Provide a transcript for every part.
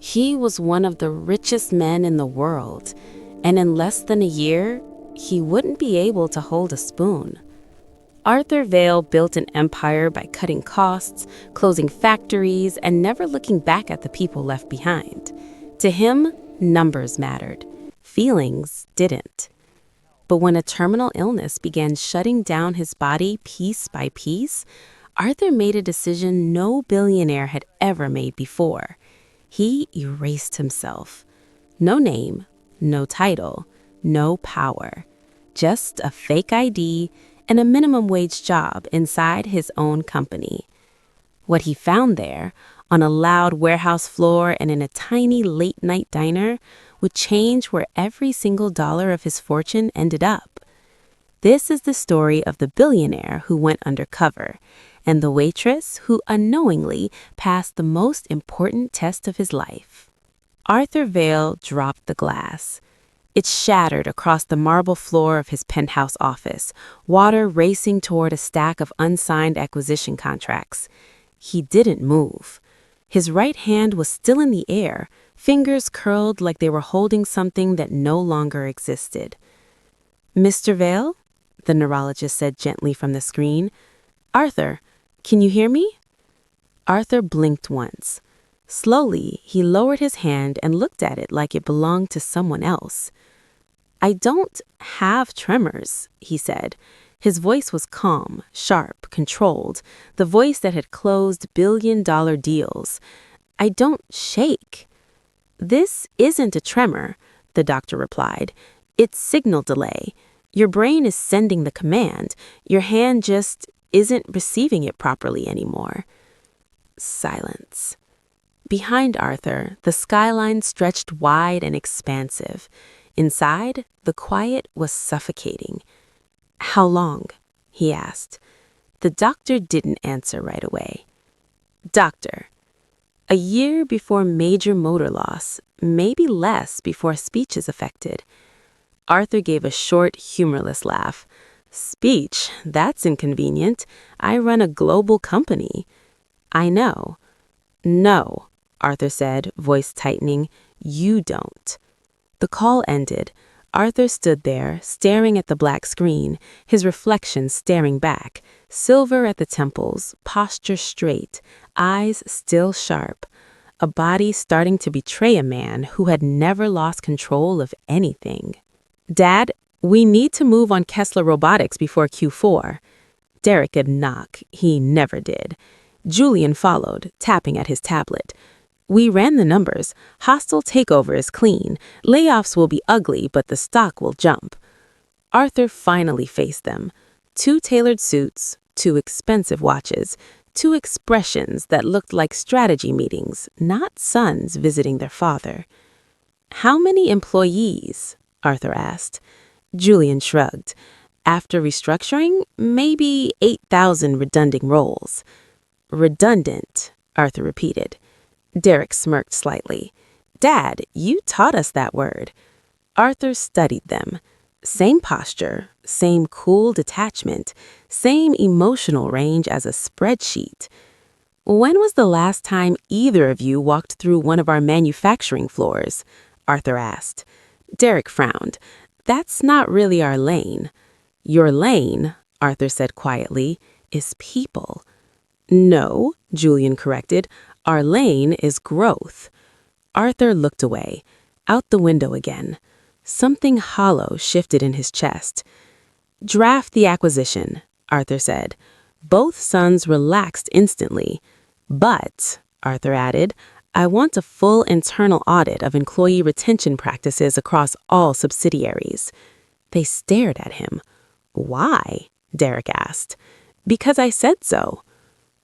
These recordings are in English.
He was one of the richest men in the world, and in less than a year, he wouldn't be able to hold a spoon. Arthur Vail built an empire by cutting costs, closing factories, and never looking back at the people left behind. To him, numbers mattered. Feelings didn't. But when a terminal illness began shutting down his body piece by piece, Arthur made a decision no billionaire had ever made before. He erased himself. No name, no title, no power. Just a fake ID and a minimum wage job inside his own company. What he found there, on a loud warehouse floor and in a tiny late-night diner, would change where every single dollar of his fortune ended up. This is the story of the billionaire who went undercover, and the waitress who unknowingly passed the most important test of his life. Arthur Vail dropped the glass. It shattered across the marble floor of his penthouse office, water racing toward a stack of unsigned acquisition contracts. He didn't move. His right hand was still in the air, fingers curled like they were holding something that no longer existed. "Mr. Vail?" the neurologist said gently from the screen. "Arthur, can you hear me?" Arthur blinked once. Slowly, he lowered his hand and looked at it like it belonged to someone else. "I don't have tremors," he said. His voice was calm, sharp, controlled, the voice that had closed billion-dollar deals. "I don't shake." "This isn't a tremor," the doctor replied. "It's signal delay. Your brain is sending the command. Your hand just isn't receiving it properly anymore." Silence. Behind Arthur, the skyline stretched wide and expansive. Inside, the quiet was suffocating. "How long?" he asked. The doctor didn't answer right away. "Doctor, a year before major motor loss, maybe less before speech is affected." Arthur gave a short, humorless laugh. "Speech? That's inconvenient. I run a global company." "I know." "No," Arthur said, voice tightening. "You don't." The call ended. Arthur stood there, staring at the black screen, his reflection staring back, silver at the temples, posture straight, eyes still sharp, a body starting to betray a man who had never lost control of anything. "Dad, we need to move on Kessler Robotics before Q4. Derek could knock. He never did. Julian followed, tapping at his tablet. "We ran the numbers. Hostile takeover is clean. Layoffs will be ugly, but the stock will jump." Arthur finally faced them. 2 tailored suits, 2 expensive watches, 2 expressions that looked like strategy meetings, not sons visiting their father. "How many employees?" Arthur asked. Julian shrugged. "After restructuring, maybe 8,000 redundant roles." "Redundant," Arthur repeated. Derek smirked slightly. "Dad, you taught us that word." Arthur studied them. Same posture, same cool detachment, same emotional range as a spreadsheet. "When was the last time either of you walked through one of our manufacturing floors?" Arthur asked. Derek frowned. "That's not really our lane." "Your lane," Arthur said quietly, "is people." "No," Julian corrected. "Our lane is growth." Arthur looked away, out the window again. Something hollow shifted in his chest. "Draft the acquisition," Arthur said. Both sons relaxed instantly. "But," Arthur added, "I want a full internal audit of employee retention practices across all subsidiaries." They stared at him. "Why?" Derek asked. "Because I said so."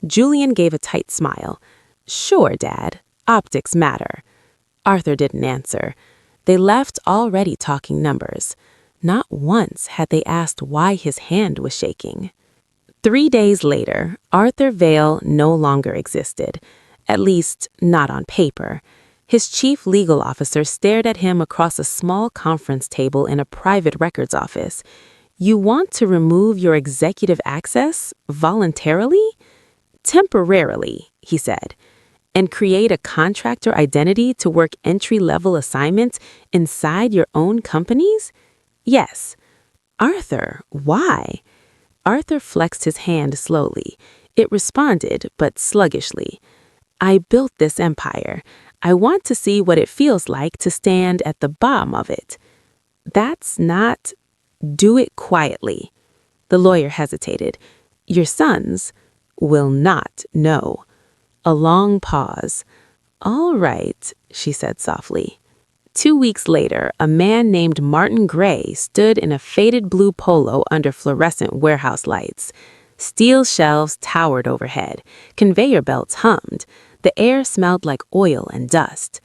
Julian gave a tight smile. "Sure, Dad. Optics matter." Arthur didn't answer. They left already talking numbers. Not once had they asked why his hand was shaking. 3 days later, Arthur Vail no longer existed. At least, not on paper. His chief legal officer stared at him across a small conference table in a private records office. "You want to remove your executive access voluntarily?" "Temporarily," he said. and create a contractor identity to work entry-level assignments inside your own companies? Yes. Arthur, why? Arthur flexed his hand slowly. It responded, but sluggishly. I built this empire. I want to see what it feels like to stand at the bottom of it. That's not... Do it quietly. The lawyer hesitated. Your sons will not know. A long pause. All right, she said softly. 2 weeks later, a man named Martin Gray stood in a faded blue polo under fluorescent warehouse lights. Steel shelves towered overhead. Conveyor belts hummed. The air smelled like oil and dust.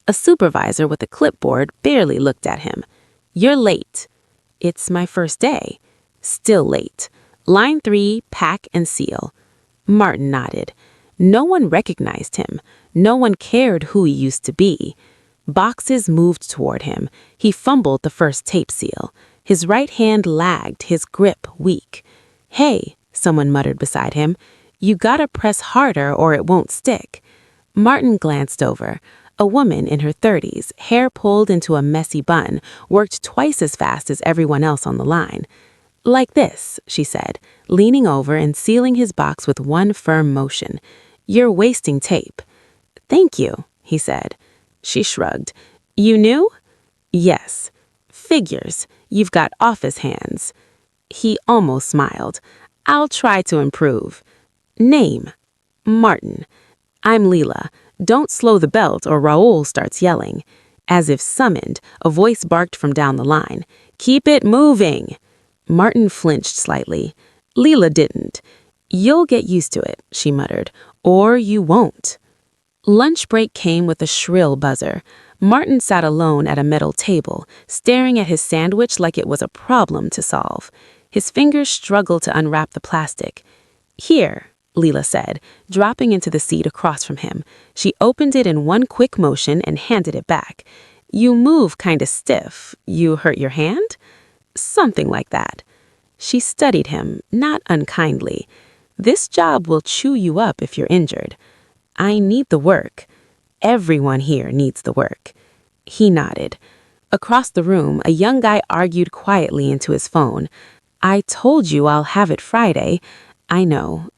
A supervisor with a clipboard barely looked at him. You're late. It's my first day. Still late. Line 3, pack and seal. Martin nodded. No one recognized him. No one cared who he used to be. Boxes moved toward him. He fumbled the first tape seal. His right hand lagged, his grip weak. Hey, someone muttered beside him. You gotta press harder or it won't stick. Martin glanced over. A woman in her 30s, hair pulled into a messy bun, worked twice as fast as everyone else on the line. Like this, she said, leaning over and sealing his box with one firm motion. You're wasting tape. Thank you, he said. She shrugged. You knew? Yes. Figures. You've got office hands. He almost smiled. I'll try to improve. Name. Martin. I'm Leela. Don't slow the belt or Raoul starts yelling. As if summoned, a voice barked from down the line. Keep it moving. Martin flinched slightly. Leela didn't. You'll get used to it, she muttered, or you won't. Lunch break came with a shrill buzzer. Martin sat alone at a metal table, staring at his sandwich like it was a problem to solve. His fingers struggled to unwrap the plastic. Here, Leela said, dropping into the seat across from him. She opened it in one quick motion and handed it back. You move kinda stiff. You hurt your hand? Something like that. She studied him, not unkindly. This job will chew you up if you're injured. I need the work. Everyone here needs the work. He nodded. Across the room, a young guy argued quietly into his phone. I told you I'll have it Friday. I know.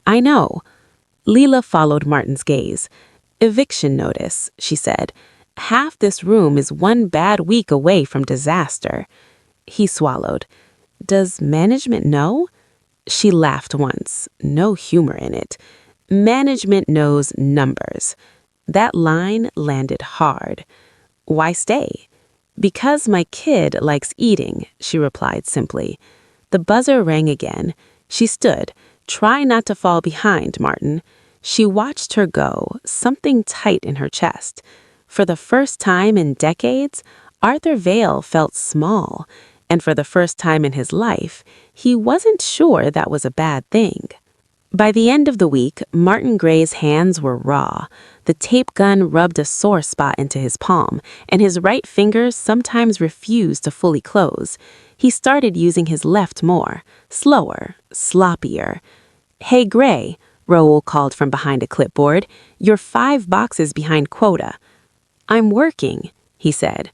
Leela followed Martin's gaze. Eviction notice, she said. Half this room is one bad week away from disaster. He swallowed. Does management know? She laughed once. No humor in it. Management knows numbers. That line landed hard. Why stay? Because my kid likes eating, she replied simply. The buzzer rang again. She stood. Try not to fall behind, Martin. She watched her go, something tight in her chest. For the first time in decades, Arthur Vale felt small, and for the first time in his life, he wasn't sure that was a bad thing. By the end of the week, Martin Gray's hands were raw. The tape gun rubbed a sore spot into his palm, and his right fingers sometimes refused to fully close. He started using his left more, slower, sloppier. Hey, Gray, Raoul called from behind a clipboard. You're 5 boxes behind quota. I'm working, he said.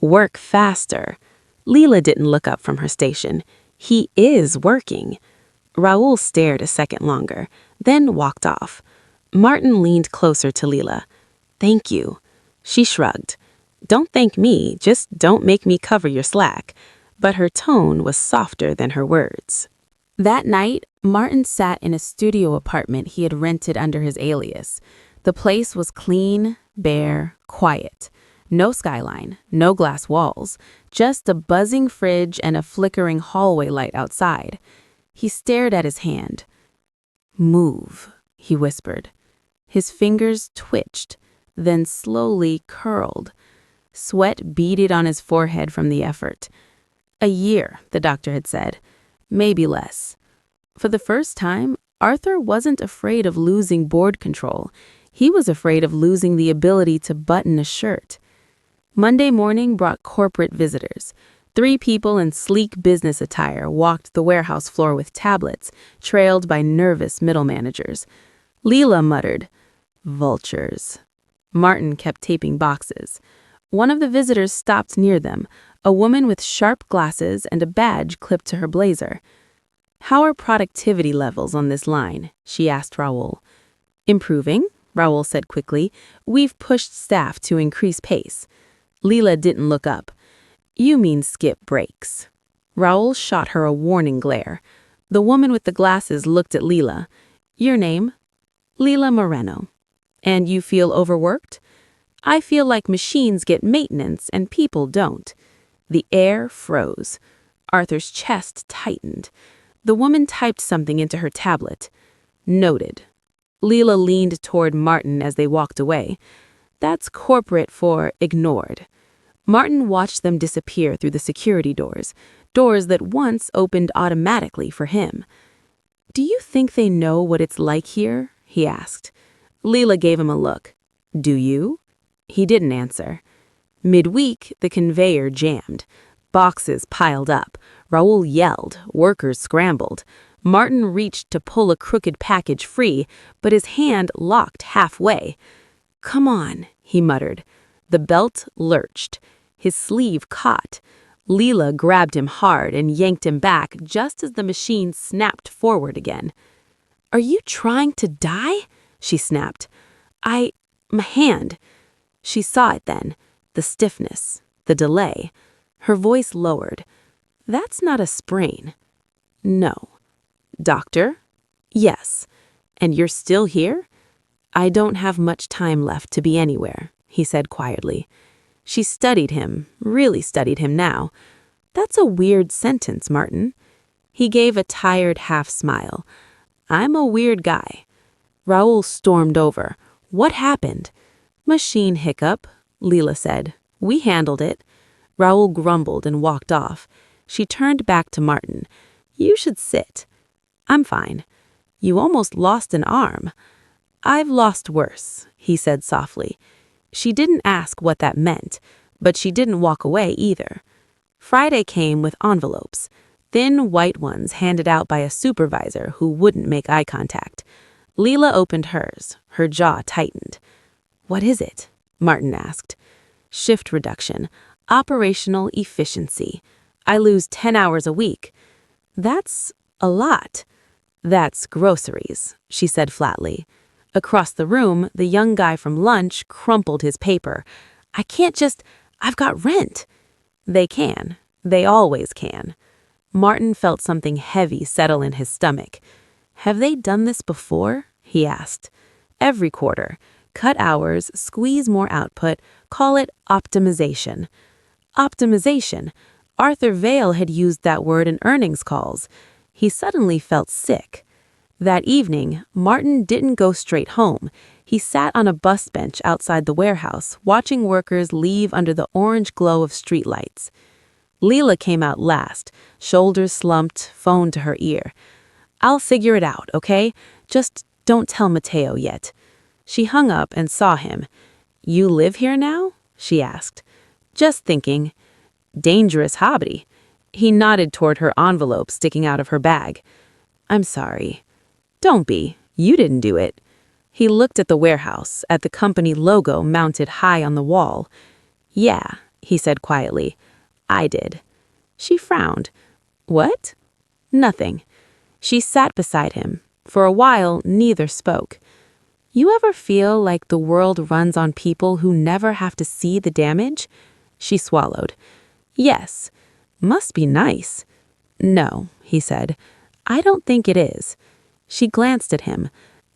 Work faster. Leela didn't look up from her station. He is working. Raoul stared a second longer, then walked off. Martin leaned closer to Leela. Thank you. She shrugged. Don't thank me, just don't make me cover your slack. But her tone was softer than her words. That night, Martin sat in a studio apartment he had rented under his alias. The place was clean, bare, quiet. No skyline, no glass walls, just a buzzing fridge and a flickering hallway light outside. He stared at his hand. Move, he whispered. His fingers twitched, then slowly curled. Sweat beaded on his forehead from the effort. A year, the doctor had said. Maybe less. For the first time, Arthur wasn't afraid of losing board control. He was afraid of losing the ability to button a shirt. Monday morning brought corporate visitors. 3 people in sleek business attire walked the warehouse floor with tablets, trailed by nervous middle managers. Leela muttered, vultures. Martin kept taping boxes. One of the visitors stopped near them, a woman with sharp glasses and a badge clipped to her blazer. "How are productivity levels on this line?" she asked Raoul. "Improving," Raoul said quickly. "We've pushed staff to increase pace." Leela didn't look up. "You mean skip breaks." Raoul shot her a warning glare. The woman with the glasses looked at Leela. "Your name?" "Leela Moreno." "And you feel overworked?" "I feel like machines get maintenance and people don't." The air froze. Arthur's chest tightened. The woman typed something into her tablet. "Noted." Leela leaned toward Martin as they walked away. "That's corporate for ignored." Martin watched them disappear through the security doors that once opened automatically for him. "Do you think they know what it's like here?" he asked. Leela gave him a look. "Do you?" He didn't answer. Midweek, the conveyor jammed. Boxes piled up. Raoul yelled. Workers scrambled. Martin reached to pull a crooked package free, but his hand locked halfway. "Come on," he muttered. The belt lurched. His sleeve caught. Leela grabbed him hard and yanked him back just as the machine snapped forward again. "Are you trying to die?" she snapped. My hand." She saw it then, the stiffness, the delay. Her voice lowered. "That's not a sprain." "No." "Doctor?" "Yes." "And you're still here?" "I don't have much time left to be anywhere," he said quietly. She studied him, really studied him now. "That's a weird sentence, Martin." He gave a tired half-smile. "I'm a weird guy." Raoul stormed over. "What happened?" "Machine hiccup," Leela said. "We handled it." Raoul grumbled and walked off. She turned back to Martin. "You should sit." "I'm fine." "You almost lost an arm." "I've lost worse," he said softly. She didn't ask what that meant, but she didn't walk away either. Friday came with envelopes, thin white ones handed out by a supervisor who wouldn't make eye contact. Leela opened hers. Her jaw tightened. "What is it?" Martin asked. "Shift reduction. Operational efficiency. I lose 10 hours a week." "That's a lot." "That's groceries," she said flatly. Across the room, the young guy from lunch crumpled his paper. I've got rent." "They can. They always can." Martin felt something heavy settle in his stomach. "Have they done this before?" he asked. "Every quarter. Cut hours, squeeze more output, call it optimization." Optimization. Arthur Vale had used that word in earnings calls. He suddenly felt sick. That evening, Martin didn't go straight home. He sat on a bus bench outside the warehouse, watching workers leave under the orange glow of streetlights. Leela came out last, shoulders slumped, phone to her ear. "I'll figure it out, okay? Just don't tell Mateo yet." She hung up and saw him. "You live here now?" she asked. "Just thinking." "Dangerous hobby." He nodded toward her envelope sticking out of her bag. "I'm sorry." "Don't be. You didn't do it." He looked at the warehouse, at the company logo mounted high on the wall. "Yeah," he said quietly. "I did." She frowned. "What?" "Nothing." She sat beside him. For a while, neither spoke. "You ever feel like the world runs on people who never have to see the damage?" She swallowed. "Yes." "Must be nice." "No," he said. "I don't think it is." She glanced at him.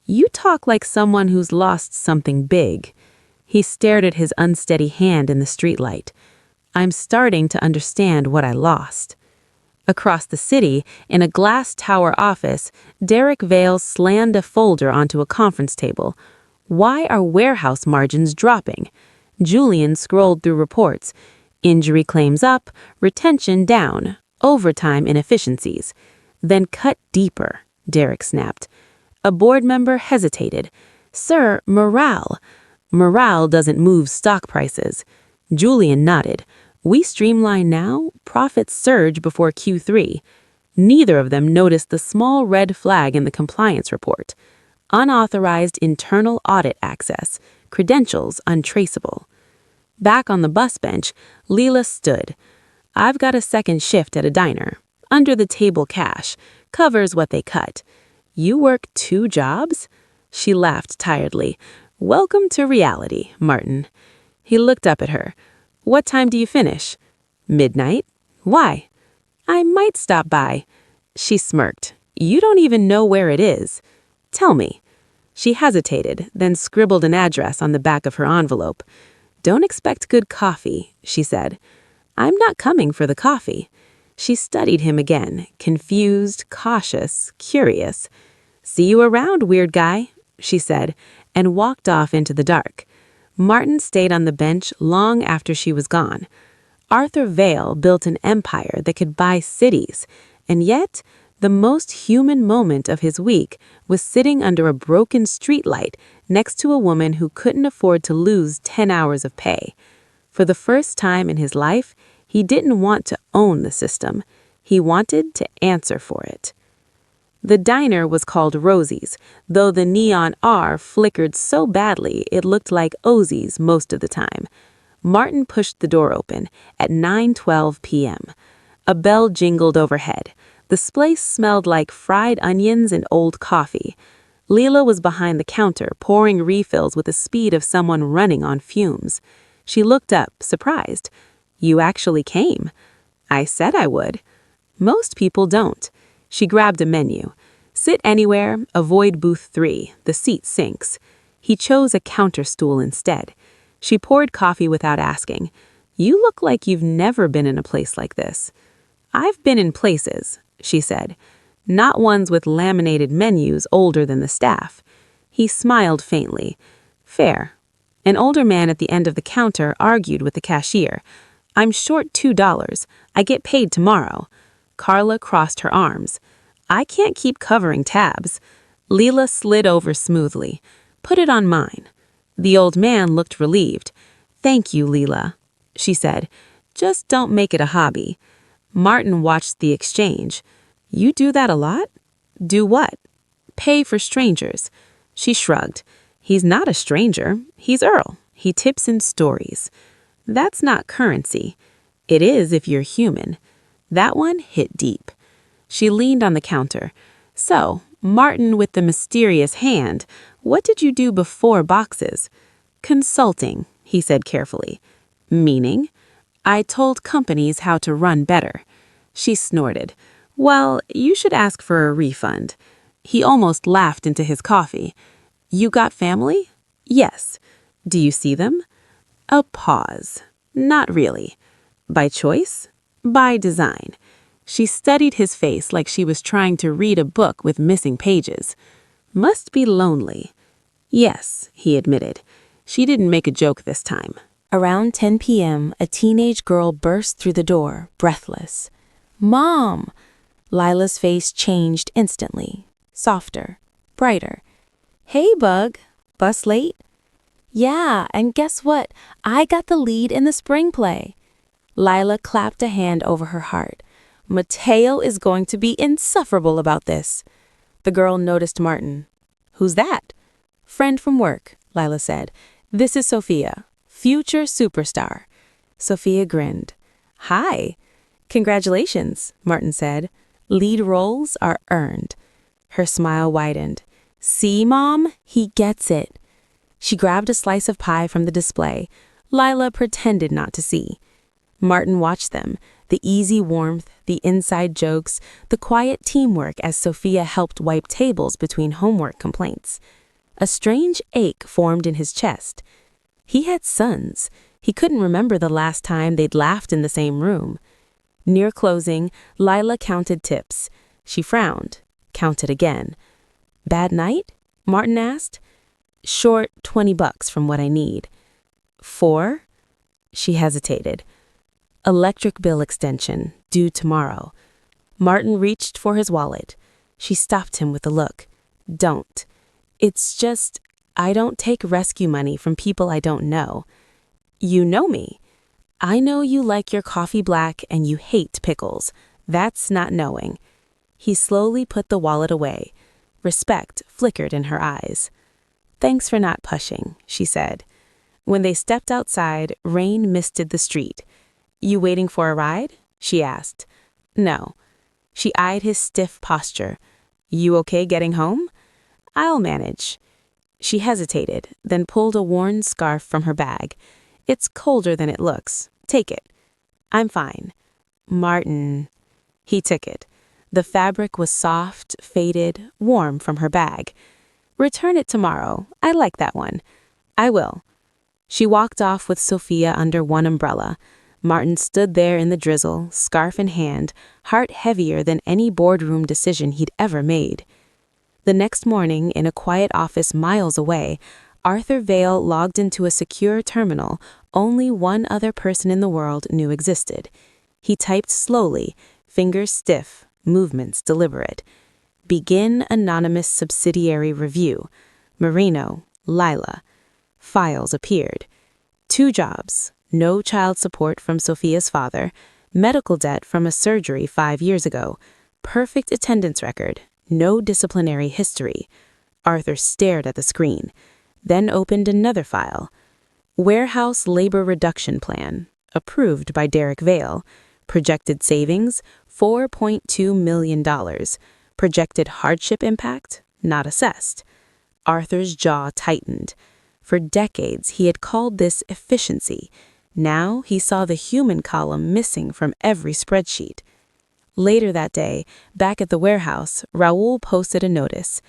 "You talk like someone who's lost something big." He stared at his unsteady hand in the streetlight. "I'm starting to understand what I lost." Across the city, in a glass tower office, Derek Vale slammed a folder onto a conference table. "Why are warehouse margins dropping?" Julian scrolled through reports. Injury claims up, retention down, overtime inefficiencies. "Then cut deeper," Derek snapped. A board member hesitated. "Sir, morale." "Morale doesn't move stock prices." Julian nodded. "We streamline now, profits surge before Q3. Neither of them noticed the small red flag in the compliance report. Unauthorized internal audit access. credentials untraceable. Back on the bus bench, Leela stood. "I've got a second shift at a diner. Under-the-table cash. Covers what they cut. You work 2 jobs?" She laughed tiredly. "Welcome to reality, Martin." He looked up at her. "What time do you finish?" "Midnight." "Why?" "I might stop by." She smirked. "You don't even know where it is." "Tell me." She hesitated, then scribbled an address on the back of her envelope. "Don't expect good coffee," she said. "I'm not coming for the coffee." She studied him again, confused, cautious, curious. "See you around, weird guy," she said, and walked off into the dark. Martin stayed on the bench long after she was gone. Arthur Vale built an empire that could buy cities, and yet the most human moment of his week was sitting under a broken streetlight next to a woman who couldn't afford to lose 10 hours of pay. For the first time in his life, he didn't want to own the system. He wanted to answer for it. The diner was called Rosie's, though the neon R flickered so badly it looked like Ozzy's most of the time. Martin pushed the door open at 9:12 p.m. A bell jingled overhead. The place smelled like fried onions and old coffee. Leela was behind the counter, pouring refills with the speed of someone running on fumes. She looked up, surprised. "You actually came." "I said I would." "Most people don't." She grabbed a menu. "Sit anywhere, avoid booth 3, the seat sinks." He chose a counter stool instead. She poured coffee without asking. "You look like you've never been in a place like this." "I've been in places," she said. "Not ones with laminated menus older than the staff." He smiled faintly. "Fair." An older man at the end of the counter argued with the cashier. "I'm short $2. I get paid tomorrow." Carla crossed her arms. "I can't keep covering tabs." Leela slid over smoothly. "Put it on mine." The old man looked relieved. "Thank you, Leela," she said. "Just don't make it a hobby." Martin watched the exchange. "You do that a lot?" "Do what?" "Pay for strangers." She shrugged. "He's not a stranger. He's Earl. He tips in stories." "That's not currency." "It is if you're human." That one hit deep. She leaned on the counter. "So, Martin with the mysterious hand, what did you do before boxes?" "Consulting," he said carefully. "Meaning?" "I told companies how to run better." She snorted. "Well, you should ask for a refund." He almost laughed into his coffee. "You got family?" "Yes." "Do you see them?" A pause. "Not really." "By choice?" "By design." She studied his face like she was trying to read a book with missing pages. "Must be lonely." "Yes," he admitted. She didn't make a joke this time. Around 10 p.m., a teenage girl burst through the door, breathless. "Mom!" Lila's face changed instantly. Softer, brighter. "Hey, Bug. Bus late?" "Yeah, and guess what? I got the lead in the spring play." Lila clapped a hand over her heart. "Mateo is going to be insufferable about this." The girl noticed Martin. "Who's that?" "Friend from work," Lila said. "This is Sophia, future superstar." Sophia grinned. "Hi." "Congratulations," Martin said. "Lead roles are earned." Her smile widened. "See, Mom? He gets it." She grabbed a slice of pie from the display. Lila pretended not to see. Martin watched them, the easy warmth, the inside jokes, the quiet teamwork as Sophia helped wipe tables between homework complaints. A strange ache formed in his chest. He had sons. He couldn't remember the last time they'd laughed in the same room. Near closing, Lila counted tips. She frowned, counted again. "Bad night?" Martin asked. "Short $20 from what I need." "4?" She hesitated. "Electric bill extension, due tomorrow." Martin reached for his wallet. She stopped him with a look. "Don't. It's just, I don't take rescue money from people I don't know." "You know me. I know you like your coffee black and you hate pickles. That's not knowing." He slowly put the wallet away. Respect flickered in her eyes. "Thanks for not pushing," she said. When they stepped outside, rain misted the street. "You waiting for a ride?" she asked. "No." She eyed his stiff posture. "You okay getting home?" "I'll manage." She hesitated, then pulled a worn scarf from her bag. "It's colder than it looks. Take it." "I'm fine." "Martin." He took it. The fabric was soft, faded, warm from her bag. "Return it tomorrow. I like that one." "I will." She walked off with Sophia under one umbrella. Martin stood there in the drizzle, scarf in hand, heart heavier than any boardroom decision he'd ever made. The next morning, in a quiet office miles away, Arthur Vale logged into a secure terminal only one other person in the world knew existed. He typed slowly, fingers stiff, movements deliberate. "Begin anonymous subsidiary review. Marino, Lila." Files appeared. 2 jobs. No child support from Sophia's father. Medical debt from a surgery 5 years ago. Perfect attendance record. No disciplinary history. Arthur stared at the screen, then opened another file. Warehouse labor reduction plan. Approved by Derek Vale. Projected savings, $4.2 million. Projected hardship impact, not assessed. Arthur's jaw tightened. For decades, he had called this efficiency. Now he saw the human column missing from every spreadsheet. Later that day, back at the warehouse, Raoul posted a notice.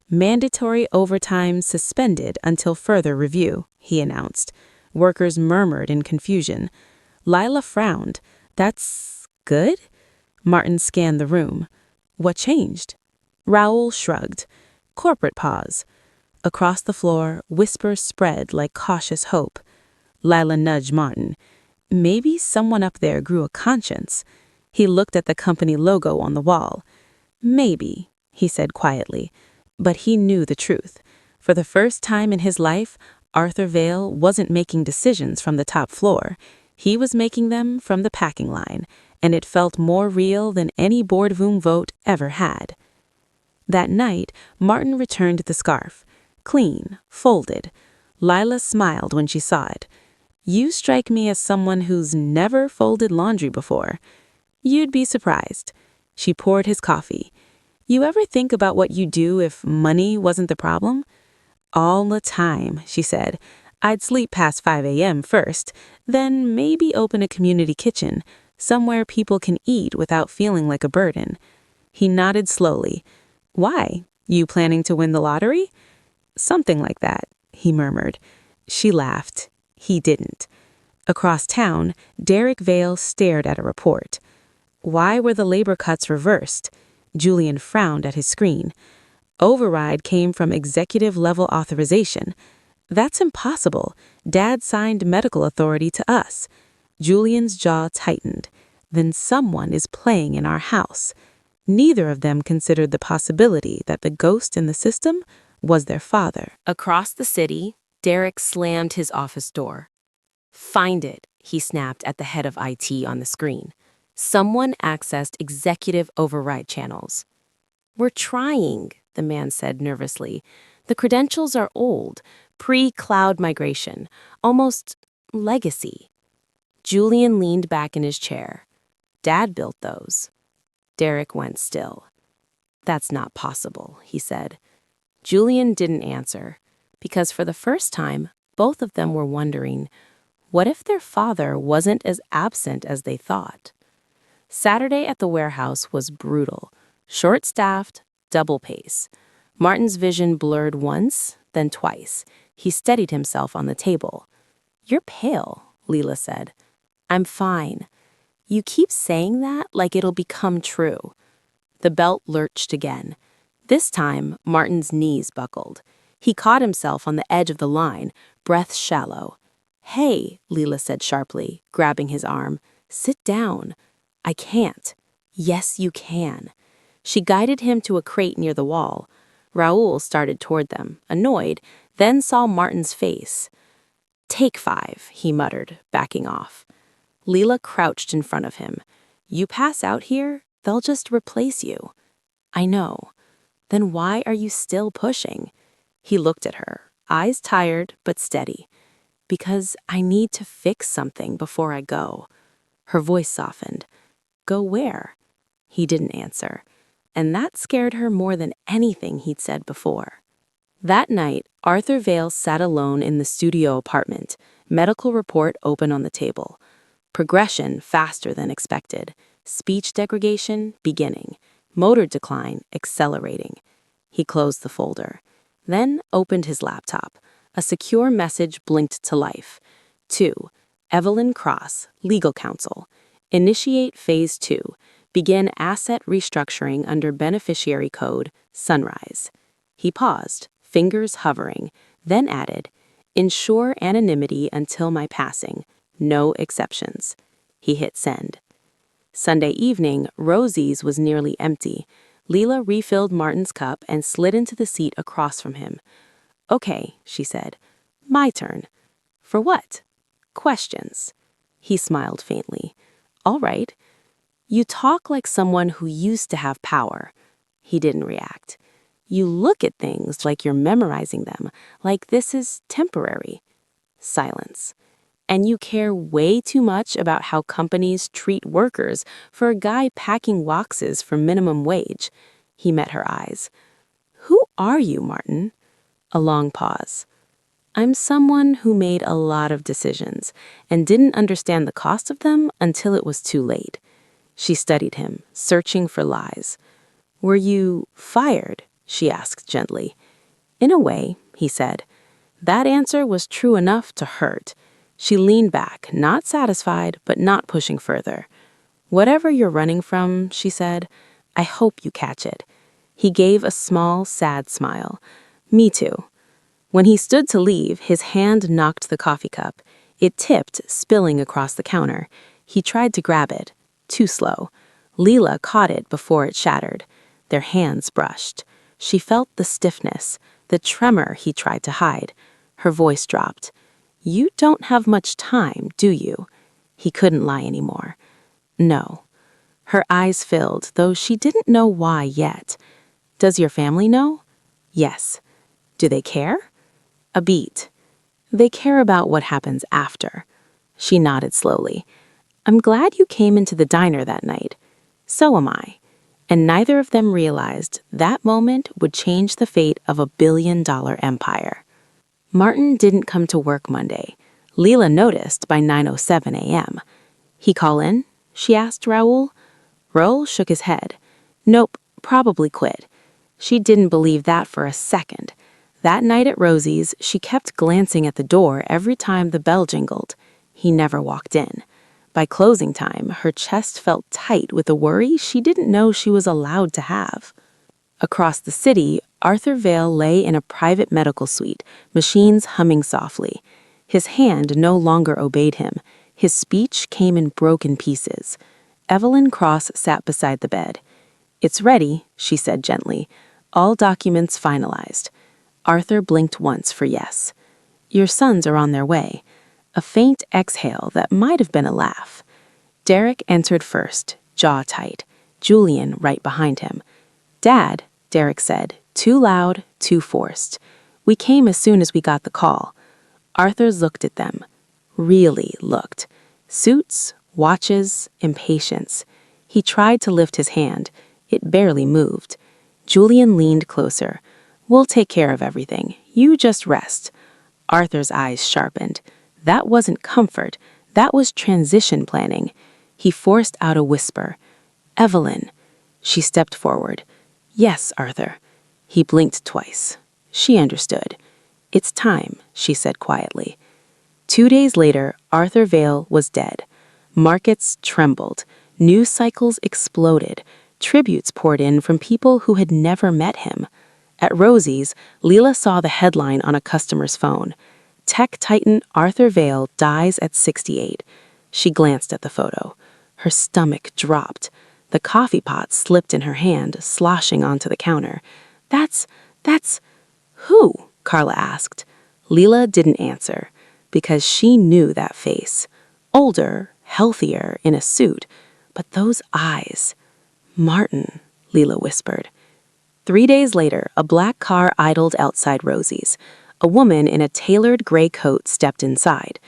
"Mandatory overtime suspended until further review," he announced. Workers murmured in confusion. Lila frowned. "That's good?" Martin scanned the room. "What changed?" Raoul shrugged. Corporate pause. Across the floor, whispers spread like cautious hope. Lila nudged Martin. Maybe someone up there grew a conscience. He looked at the company logo on the wall. "Maybe," he said quietly. But he knew the truth. For the first time in his life, Arthur Vale wasn't making decisions from the top floor. He was making them from the packing line, and it felt more real than any boardroom vote ever had. That night, Martin returned the scarf. Clean, folded. Lila smiled when she saw it. "You strike me as someone who's never folded laundry before." "You'd be surprised." She poured his coffee. "You ever think about what you'd do if money wasn't the problem?" "All the time," she said. "I'd sleep past 5 a.m. first, then maybe open a community kitchen, somewhere people can eat without feeling like a burden." He nodded slowly. "Why? You planning to win the lottery?" "Something like that," he murmured. She laughed. He didn't. Across town, Derek Vale stared at a report. Why were the labor cuts reversed? Julian frowned at his screen. Override came from executive-level authorization. "That's impossible. Dad signed medical authority to us." Julian's jaw tightened. Then someone is playing in our house. Neither of them considered the possibility that the ghost in the system was their father. Across the city, Derek slammed his office door. "Find it," he snapped at the head of IT on the screen. Someone accessed executive override channels. "We're trying," the man said nervously. "The credentials are old, pre-cloud migration, almost legacy." Julian leaned back in his chair. "Dad built those." Derek went still. "That's not possible," he said. Julian didn't answer, because for the first time, both of them were wondering, what if their father wasn't as absent as they thought? Saturday at the warehouse was brutal. Short-staffed, double pace. Martin's vision blurred once, then twice. He steadied himself on the table. "You're pale," Leela said. "I'm fine." "You keep saying that like it'll become true." The belt lurched again. This time, Martin's knees buckled. He caught himself on the edge of the line, breath shallow. "Hey," Leela said sharply, grabbing his arm. "Sit down." "I can't." "Yes, you can." She guided him to a crate near the wall. Raoul started toward them, annoyed, then saw Martin's face. "Take 5, he muttered, backing off. Leela crouched in front of him. "You pass out here, they'll just replace you." "I know." "Then why are you still pushing?" He looked at her. eyes tired but steady. Because I need to fix something before I go. Her voice softened. Go where? He didn't answer, and that scared her more than anything he'd said before. That night, Arthur Vale sat alone in the studio apartment, medical report open on the table. Progression faster than expected. Speech degradation beginning. Motor decline accelerating. He closed the folder, then opened his laptop. A secure message blinked to life. 2. Evelyn Cross, Legal Counsel. Initiate Phase 2. Begin asset restructuring under beneficiary code Sunrise. He paused, fingers hovering, then added, Ensure anonymity until my passing. No exceptions. He hit send. Sunday evening, Rosie's was nearly empty. Leela refilled Martin's cup and slid into the seat across from him. Okay, she said. My turn. For what? Questions. He smiled faintly. All right. You talk like someone who used to have power. He didn't react. You look at things like you're memorizing them, like this is temporary. Silence. And you care way too much about how companies treat workers for a guy packing boxes for minimum wage. He met her eyes. Who are you, Martin? A long pause. I'm someone who made a lot of decisions and didn't understand the cost of them until it was too late. She studied him, searching for lies. Were you fired? She asked gently. In a way, he said. That answer was true enough to hurt. She leaned back, not satisfied, but not pushing further. Whatever you're running from, she said, I hope you catch it. He gave a small, sad smile. Me too. When he stood to leave, his hand knocked the coffee cup. It tipped, spilling across the counter. He tried to grab it. Too slow. Leela caught it before it shattered. Their hands brushed. She felt the stiffness, the tremor he tried to hide. Her voice dropped. You don't have much time, do you? He couldn't lie anymore. No. Her eyes filled, though she didn't know why yet. Does your family know? Yes. Do they care? A beat. They care about what happens after. She nodded slowly. I'm glad you came into the diner that night. So am I. And neither of them realized that moment would change the fate of a billion-dollar empire. Martin didn't come to work Monday. Leela noticed by 9:07 a.m. He call in? She asked Raoul. Raoul shook his head. Nope, probably quit. She didn't believe that for a second. That night at Rosie's, she kept glancing at the door every time the bell jingled. He never walked in. By closing time, her chest felt tight with a worry she didn't know she was allowed to have. Across the city, Arthur Vale lay in a private medical suite, machines humming softly. His hand no longer obeyed him. His speech came in broken pieces. Evelyn Cross sat beside the bed. It's ready, she said gently. All documents finalized. Arthur blinked once for yes. Your sons are on their way. A faint exhale that might have been a laugh. Derek entered first, jaw tight. Julian right behind him. Dad, Derek said, too loud, too forced. We came as soon as we got the call. Arthur looked at them. Really looked. Suits, watches, impatience. He tried to lift his hand. It barely moved. Julian leaned closer. We'll take care of everything. You just rest. Arthur's eyes sharpened. That wasn't comfort. That was transition planning. He forced out a whisper. Evelyn. She stepped forward. Yes, Arthur. He blinked twice. She understood. It's time, she said quietly. 2 days later, Arthur Vale was dead. Markets trembled. News cycles exploded. Tributes poured in from people who had never met him. At Rosie's, Leela saw the headline on a customer's phone. Tech titan Arthur Vale dies at 68. She glanced at the photo. Her stomach dropped. The coffee pot slipped in her hand, sloshing onto the counter. That's... Who? Carla asked. Leela didn't answer, because she knew that face. Older, healthier, in a suit. But those eyes... Martin, Leela whispered. 3 days later, a black car idled outside Rosie's. A woman in a tailored gray coat stepped inside.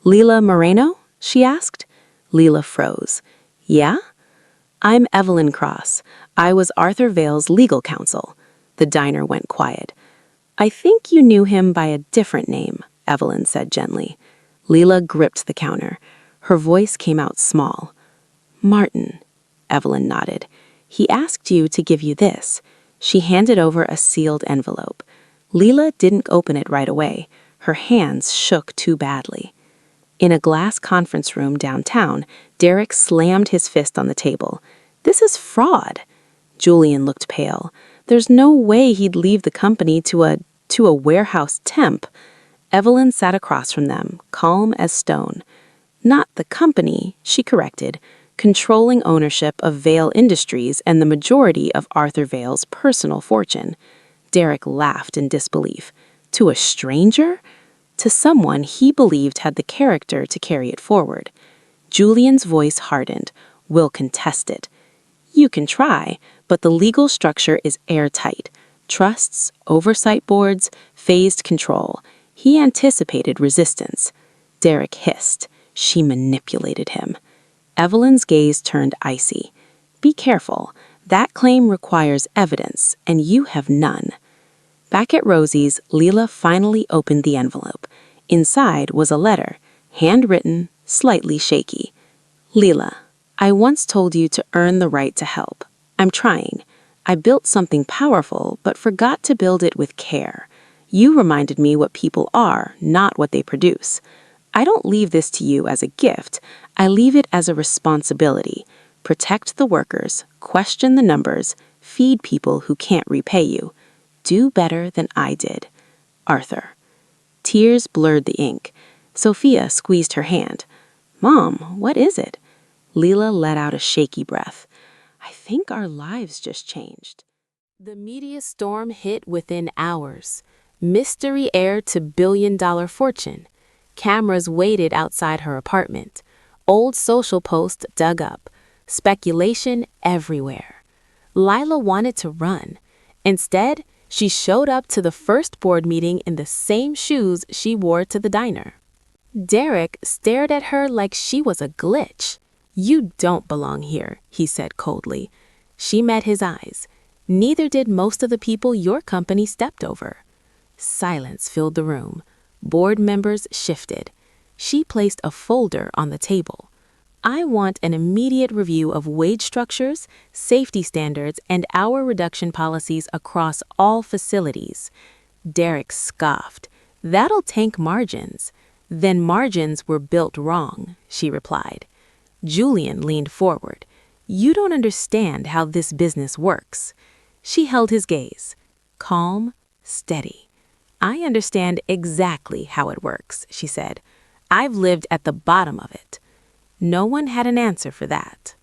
"Leila Moreno?" she asked. Leila froze. "Yeah?" "I'm Evelyn Cross. I was Arthur Vale's legal counsel." The diner went quiet. "I think you knew him by a different name," Evelyn said gently. Leila gripped the counter. Her voice came out small. "Martin," Evelyn nodded. "He asked you to give you this." She handed over a sealed envelope. Leila didn't open it right away. Her hands shook too badly. In a glass conference room downtown, Derek slammed his fist on the table. "This is fraud." Julian looked pale. There's no way he'd leave the company to a warehouse temp. Evelyn sat across from them, calm as stone. "Not the company," she corrected, "controlling ownership of Vale Industries and the majority of Arthur Vale's personal fortune." Derek laughed in disbelief. To a stranger? To someone he believed had the character to carry it forward. Julian's voice hardened. "We'll contest it." "You can try, but the legal structure is airtight. Trusts, oversight boards, phased control." He anticipated resistance. Derek hissed. She manipulated him. Evelyn's gaze turned icy. "Be careful. That claim requires evidence, and you have none." Back at Rosie's, Leila finally opened the envelope. Inside was a letter, handwritten, slightly shaky. "Leila, I once told you to earn the right to help. I'm trying. I built something powerful, but forgot to build it with care. You reminded me what people are, not what they produce. I don't leave this to you as a gift. I leave it as a responsibility. Protect the workers, question the numbers, feed people who can't repay you. Do better than I did. Arthur." Tears blurred the ink. Sophia squeezed her hand. "Mom, what is it?" Leila let out a shaky breath. "I think our lives just changed." The media storm hit within hours. Mystery heir to billion-dollar fortune. Cameras waited outside her apartment. Old social posts dug up. Speculation everywhere. Leila wanted to run. Instead, she showed up to the first board meeting in the same shoes she wore to the diner. Derek stared at her like she was a glitch. "You don't belong here," he said coldly. She met his eyes. "Neither did most of the people your company stepped over." Silence filled the room. Board members shifted. She placed a folder on the table. "I want an immediate review of wage structures, safety standards, and hour reduction policies across all facilities." Derek scoffed. "That'll tank margins." "Then margins were built wrong," she replied. Julian leaned forward. "You don't understand how this business works." She held his gaze. Calm, steady. "I understand exactly how it works," she said. "I've lived at the bottom of it." No one had an answer for that.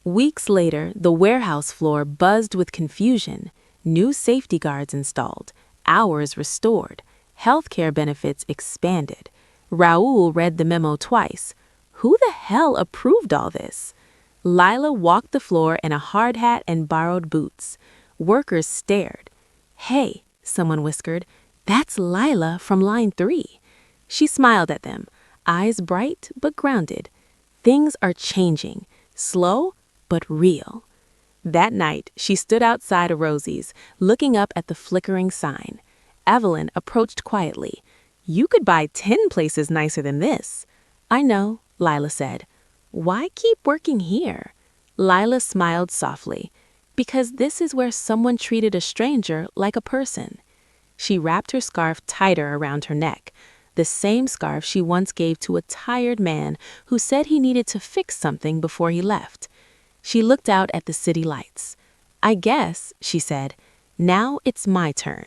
Weeks later, the warehouse floor buzzed with confusion. New safety guards installed, hours restored, healthcare benefits expanded. Raoul read the memo twice. Who the hell approved all this? Leila walked the floor in a hard hat and borrowed boots. Workers stared. "Hey," someone whispered, "that's Leila from line 3. She smiled at them, eyes bright but grounded. Things are changing, slow but real. That night, she stood outside of Rosie's, looking up at the flickering sign. Evelyn approached quietly. "You could buy 10 places nicer than this." "I know," Leila said. "Why keep working here?" Leila smiled softly. "Because this is where someone treated a stranger like a person." She wrapped her scarf tighter around her neck, the same scarf she once gave to a tired man who said he needed to fix something before he left. She looked out at the city lights. "I guess," she said, "now it's my turn."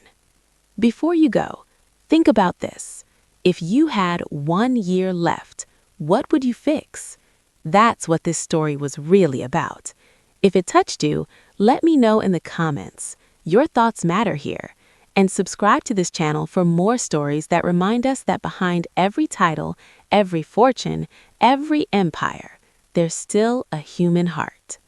Before you go, think about this. If you had 1 year left, what would you fix? That's what this story was really about. If it touched you, let me know in the comments. Your thoughts matter here. And subscribe to this channel for more stories that remind us that behind every title, every fortune, every empire, there's still a human heart.